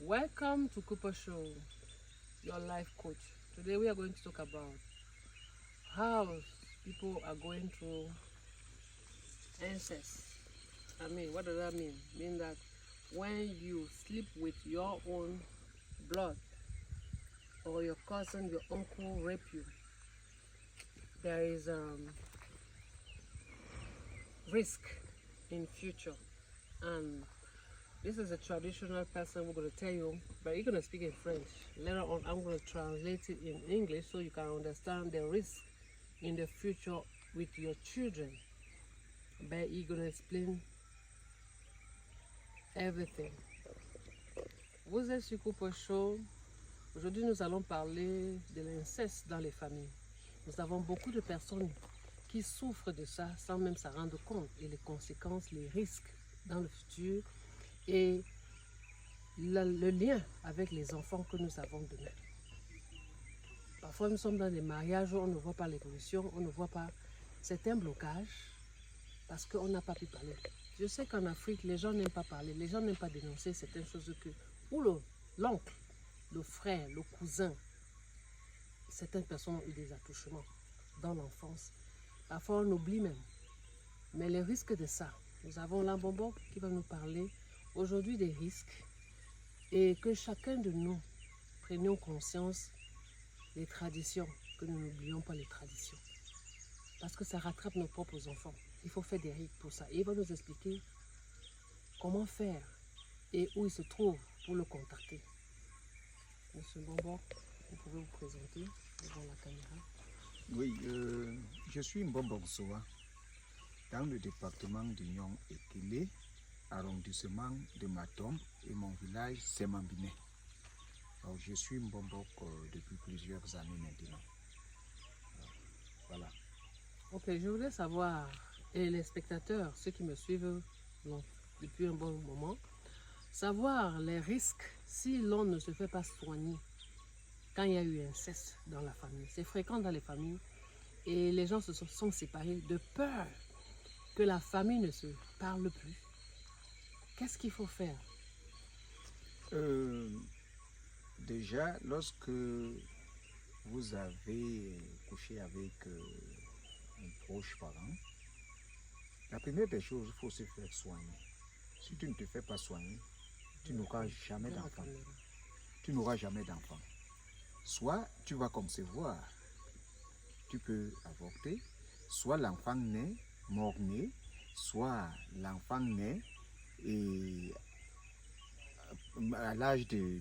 Welcome to Cooper Show, your life coach. Today we are going to talk about how people are going through incest. What does that mean? Mean that when you sleep with your own blood or your cousin, your uncle rape you, there is risk in future. And this is a traditional person we're going to tell you, but you're going to speak in French. Later on, I'm going to translate it in English so you can understand the risk in the future with your children. But he's going to explain everything. Vous êtes sur Cooper Show. Aujourd'hui, nous allons parler de l'inceste dans les familles. Nous avons beaucoup de personnes qui souffrent de ça sans même s'en rendre compte, et les conséquences, les risques dans le futur et le lien avec les enfants que nous avons demain. Parfois, nous sommes dans des mariages où on ne voit pas l'évolution, on ne voit pas. C'est un blocage parce qu'on n'a pas pu parler. Je sais qu'en Afrique, les gens n'aiment pas parler, les gens n'aiment pas dénoncer certaines choses que, ou l'oncle, le frère, le cousin, certaines personnes ont eu des attouchements dans l'enfance. Parfois, on oublie même. Mais les risques de ça, nous avons Lambombo qui va nous parler aujourd'hui des risques et que chacun de nous prenions conscience des traditions, que nous n'oublions pas les traditions. Parce que ça rattrape nos propres enfants. Il faut faire des rites pour ça. Et il va nous expliquer comment faire et où il se trouve pour le contacter. Monsieur Bombo, vous pouvez vous présenter devant la caméra. Oui, je suis Mbombo Soa, dans le département d'Union Ekele, arrondissement de Matom, et mon village c'est Mambiné. Alors, je suis Mbombo depuis plusieurs années maintenant. Voilà. Ok, je voulais savoir, et les spectateurs, ceux qui me suivent depuis un bon moment, savoir les risques si l'on ne se fait pas soigner quand il y a eu inceste dans la famille. C'est fréquent dans les familles et les gens se sont séparés de peur que la famille ne se parle plus. Qu'est-ce qu'il faut faire? Déjà, lorsque vous avez couché avec un proche parent, la première des choses, il faut se faire soigner. Si tu ne te fais pas soigner, tu n'auras jamais d'enfant. Tu n'auras jamais d'enfant. Soit tu vas concevoir, tu peux avorter, soit l'enfant naît, mort-né, soit l'enfant naît et à l'âge de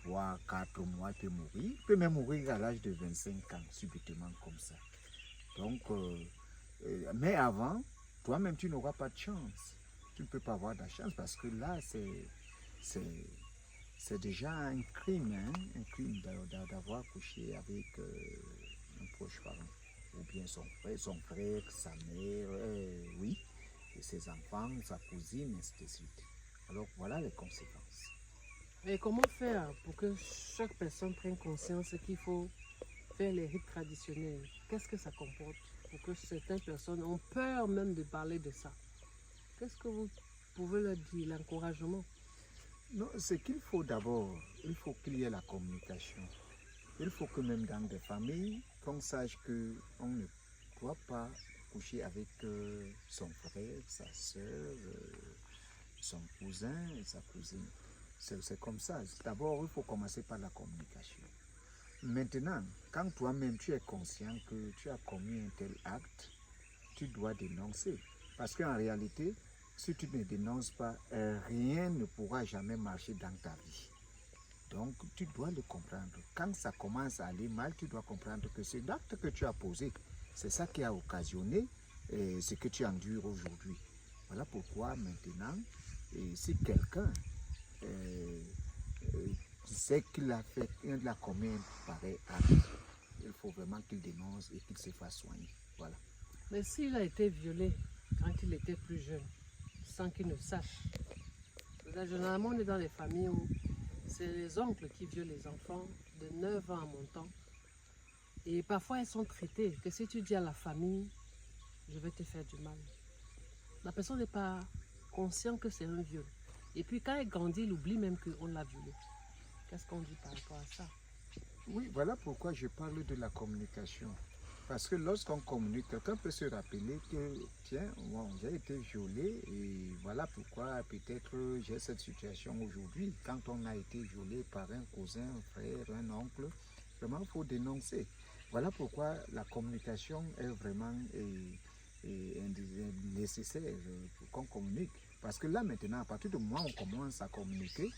3, 4 mois, il peut mourir. Il peut même mourir à l'âge de 25 ans, subitement comme ça. Donc, mais avant, toi-même, tu n'auras pas de chance. Tu ne peux pas avoir de la chance parce que là, c'est déjà un crime, hein? Un crime d'avoir couché avec un proche parent. Ou bien son frère, sa mère, oui, et ses enfants, sa cousine, ainsi de suite. Alors voilà les conséquences. Et comment faire pour que chaque personne prenne conscience qu'il faut faire les rites traditionnels? Qu'est-ce que ça comporte pour que certaines personnes ont peur même de parler de ça? Qu'est-ce que vous pouvez leur dire, l'encouragement? Non, ce qu'il faut d'abord, il faut qu'il y ait la communication. Il faut que même dans des familles, qu'on sache qu'on ne doit pas coucher avec son frère, sa soeur, son cousin et sa cousine. C'est comme ça. D'abord, il faut commencer par la communication. Maintenant, quand toi-même tu es conscient que tu as commis un tel acte, tu dois dénoncer. Parce qu'en réalité, si tu ne dénonces pas, rien ne pourra jamais marcher dans ta vie. Donc, tu dois le comprendre. Quand ça commence à aller mal, tu dois comprendre que c'est l'acte que tu as posé. C'est ça qui a occasionné ce que tu endures aujourd'hui. Voilà pourquoi maintenant, si quelqu'un sait qu'il a commis un pareil acte, il faut vraiment qu'il dénonce et qu'il se fasse soigner. Voilà. Mais s'il a été violé quand il était plus jeune, sans qu'il ne sache, généralement on est dans les familles où c'est les oncles qui violent les enfants de 9 ans en montant. Et parfois, elles sont traitées que si tu dis à la famille, je vais te faire du mal. La personne n'est pas consciente que c'est un viol. Et puis quand il grandit, il oublie même qu'on l'a violé. Qu'est-ce qu'on dit par rapport à ça? Oui, voilà pourquoi je parle de la communication. Parce que lorsqu'on communique, quelqu'un peut se rappeler que, tiens, bon, j'ai été violé et voilà pourquoi peut-être j'ai cette situation aujourd'hui. Quand on a été violé par un cousin, un frère, un oncle, vraiment, il faut dénoncer. Voilà pourquoi la communication est vraiment nécessaire pour qu'on communique. Parce que là, maintenant, à partir du moment où on commence à communiquer,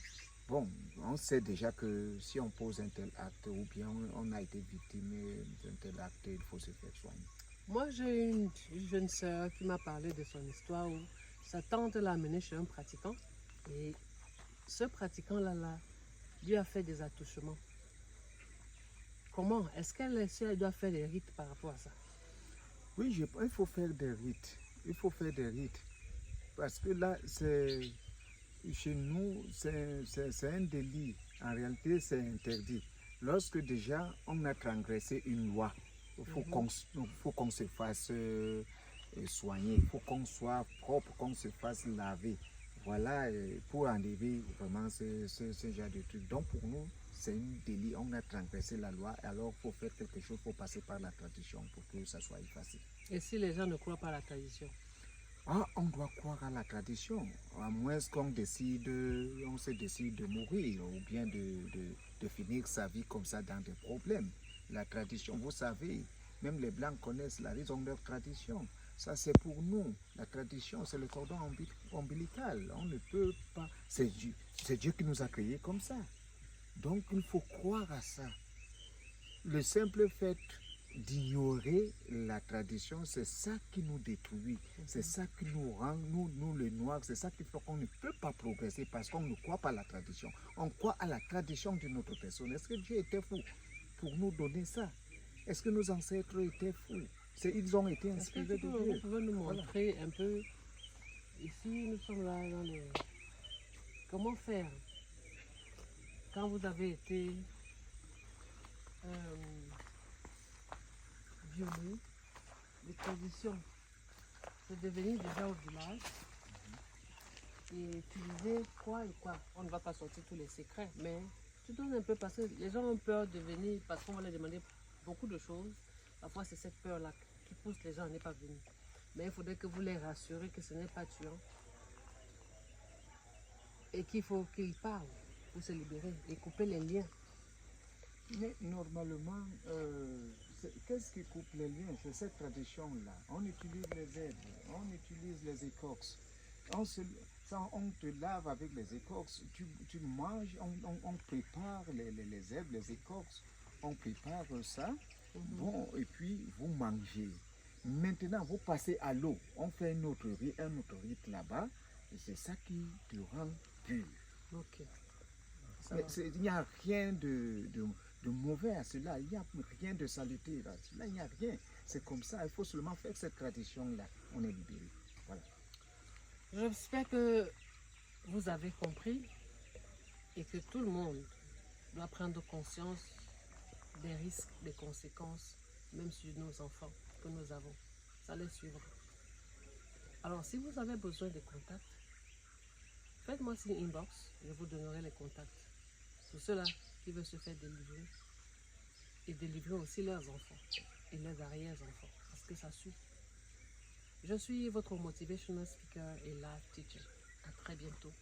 bon, on sait déjà que si on pose un tel acte ou bien on a été victime d'un tel acte, il faut se faire soigner. Moi, j'ai une jeune sœur qui m'a parlé de son histoire où sa tante l'a amenée chez un pratiquant et ce pratiquant-là lui a fait des attouchements. Comment? Est-ce qu'elle doit faire des rites par rapport à ça? Oui, il faut faire des rites. Il faut faire des rites. Parce que là, chez nous, c'est un délit. En réalité, c'est interdit. Lorsque déjà on a transgressé une loi, il faut qu'on se fasse soigner, il faut qu'on soit propre, qu'on se fasse laver. Voilà, pour enlever vraiment ce genre de trucs. Donc pour nous, c'est un délit. On a transgressé la loi, alors il faut faire quelque chose, il faut passer par la tradition pour que ça soit facile. Et si les gens ne croient pas à la tradition? Ah, on doit croire à la tradition, à moins qu'on décide, on se décide de mourir ou bien de finir sa vie comme ça dans des problèmes. La tradition, vous savez, même les Blancs connaissent la raison de leur tradition. Ça, c'est pour nous. La tradition, c'est le cordon ombilical. On ne peut pas. C'est Dieu qui nous a créés comme ça. Donc, il faut croire à ça. Le simple fait d'ignorer la tradition, c'est ça qui nous détruit, c'est ça qui nous rend, nous les Noirs, c'est ça qui fait qu'on ne peut pas progresser parce qu'on ne croit pas à la tradition. On croit à la tradition de notre personne. Est-ce que Dieu était fou pour nous donner ça? Est-ce que nos ancêtres étaient fous? Ils ont été inspirés de Dieu. Vous pouvez nous montrer un peu, ici nous sommes là dans les... Comment faire quand vous avez été violé, les traditions, c'est de venir déjà au village et utiliser quoi et quoi. On ne va pas sortir tous les secrets, mais tu donnes un peu parce que les gens ont peur de venir parce qu'on va leur demander beaucoup de choses. Parfois c'est cette peur-là qui pousse les gens à ne pas venir. Mais il faudrait que vous les rassurez que ce n'est pas tuant et qu'il faut qu'ils parlent pour se libérer et couper les liens. Mais normalement, qu'est-ce qui coupe les liens? C'est cette tradition-là. On utilise les herbes, on utilise les écorces. On te lave avec les écorces, tu manges, on prépare les herbes, les écorces, on prépare ça, bon, et puis vous mangez. Maintenant, vous passez à l'eau, on fait un autre rite là-bas, et c'est ça qui te rend pur. Ok. Il n'y a rien de mauvais à cela, il n'y a rien de saleté à cela, il n'y a rien. C'est comme ça, il faut seulement faire cette tradition-là, on est libéré. Voilà. J'espère que vous avez compris et que tout le monde doit prendre conscience des risques, des conséquences, même sur nos enfants que nous avons. Ça les suivra. Alors, si vous avez besoin de contacts, faites-moi signe inbox, je vous donnerai les contacts. Pour ceux-là qui veulent se faire délivrer et délivrer aussi leurs enfants et leurs arrière-enfants, parce que ça suit. Je suis votre motivational speaker et life teacher. À très bientôt.